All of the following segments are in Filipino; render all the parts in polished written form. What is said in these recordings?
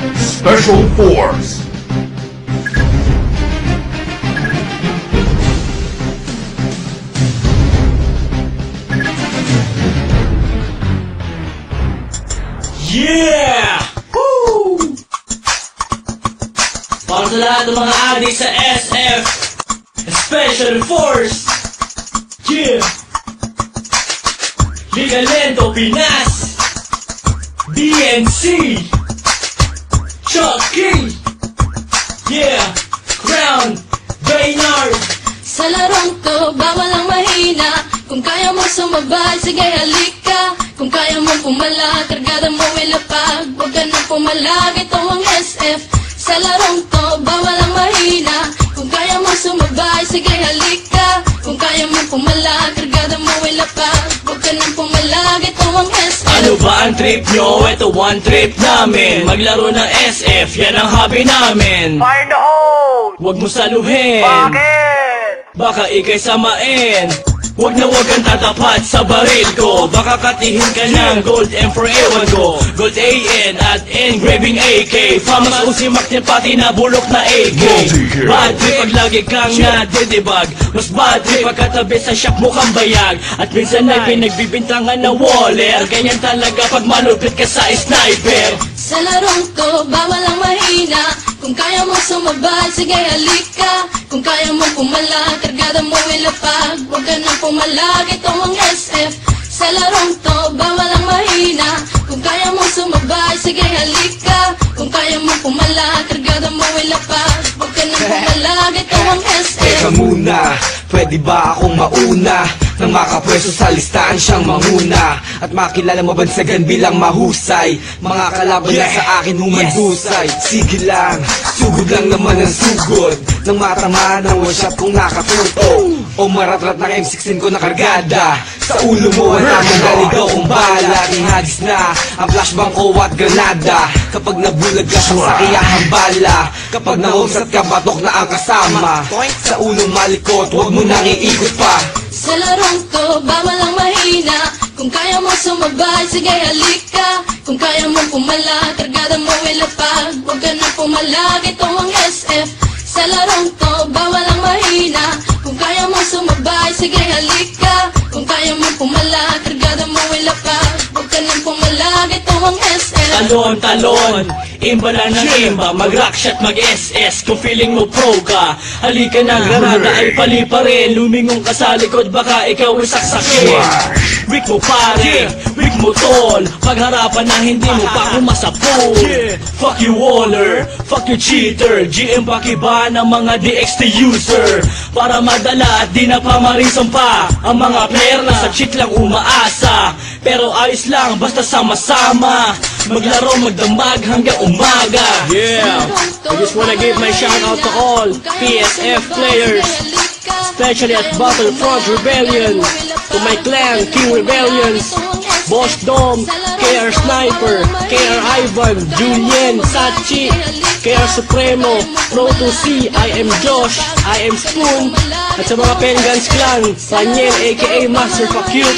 Special Force. Yeah! Woo! Para sa lahat ng mga adik sa SF Special Force. Yeah! Liga Lento Pinas, DNC, Chucky, yeah, Crown, Baynard. Sa larong to, bawal ang mahina. Kung kaya mo sumabay, sige halika. Kung kaya mo pumalag, kargada mo ilapag. Huwag ka nang pumalag, ito ang SF. Sa larong to, bawal ang mahina. Kung kaya mo sumabay, sige halika. Kung kaya mo pumalag, kargada mo ilapag. Huwag ka nang pumalag, ito ang SF. Ano ba ang trip nyo? Ito one trip namin. Maglaro ng SF, yan ang hobby namin. Fire in the hole! Huwag mo saluhin, Bakit? baka ikay samain. Huwag na huwag kang tatapat sa baril ko. Baka katihin ka ng gold M for ewan ko. Gold AN at engraving AK. Famas usimak niya pati na bulok na AK. Bad trip pag lagi kang nadidibag. Mas bad trip pag katabi sa shop mo kang bayag. At minsan ay pinagbibintangan na waller. Ganyan talaga pag malupit ka sa sniper. Sa larong to, bawal ang mahina. Kung kaya mo sumabay, sige halika. Kung kaya mo pumalag, kargada mo ilapag. Huwag ka nang pumalag, ito ang SF. Sa larong to, bawal ang mahina. Kung kaya mo sumabay, sige halika. Kung kaya mo pumalag, kargada mo ilapag. Huwag ka nang pumalag, ito ang SF. Teka muna, pwede ba akong mauna? Nang makapwesto sa listahan siyang manguna. At makilala mabansagan bilang mahusay. Mga kalaban na sa akin humandusay. Sige lang, sugod lang naman ang sugod. Nang matamaan ang one shot kong nakatuto. O maratrat ng M16 ko na kargada. Sa ulo mo wala mong galigaw kong bala. Ihagis na ang flashbang ko at granada. Kapag nabulag ka sa sakiyahang bala. Kapag nahusat ka batok na ang kasama. Sa ulong malikot, huwag mo nang iikot pa. Sa larong to, bawal ang mahina. Kung kaya mo sumabay, sige halika. Kung kaya mo pumalag, kargada mo ilapag. Huwag ka nang pumalag, ito ang SF. Sa larong to, bawal ang mahina. Kung kaya mo sumabay, sige halika. Kung kaya mo pumalag, kargada mo ilapag. Huwag ka nang pumalag, ito ang SF. Talon, talon, imba lang ng imba. Mag-rock shot, mag-SS. Kung feeling mo pro ka, halika na, granada ay pali pa rin. Lumingong ka sa likod, baka ikaw ay saksakin. Weak mo pare, weak mo tol. Pagharapan na hindi mo pa kumasapol. Fuck you waller, fuck you cheater. GM pakiba ng mga DXT user. Para madala at di na pamarisan pa ang mga player na sa cheat lang umaasa. Pero ayos lang, basta sama-sama. Maglaro, magdamag hanggang umaga. Yeah, I just wanna give my shout out to all PSF players, especially at Battlefront Rebellion. To my clan, King Rebellions, Boss Dom, KR Sniper, KR Ivan, Julian, Sachi, KR Supremo, Pro 2C, I am Josh, I am Spoon. At sa mga Pengans Clan, Daniel aka Master Fuck You.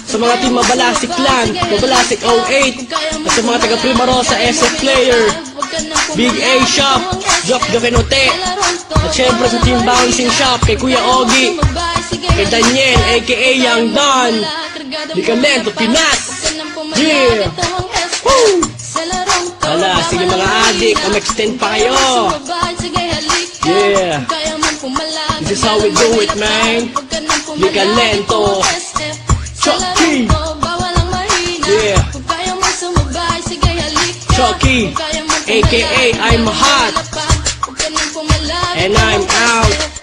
Sa mga team Mabalasik Clan, Mabalasik 08. At sa mga taga Primarosa SF Player, Big A Shop, Jock Jokenote. At syempre sa team Bouncing Shop, kay Kuya Ogie, kay Daniel aka Young Don, Liga Lento Pinas. Yeah! Woo! Hala, sige mga adik, extend pa kayo. Yeah! This is how we do it, man. Liga Lento Chucky. Yeah. Chucky, aka I'm hot. And I'm out.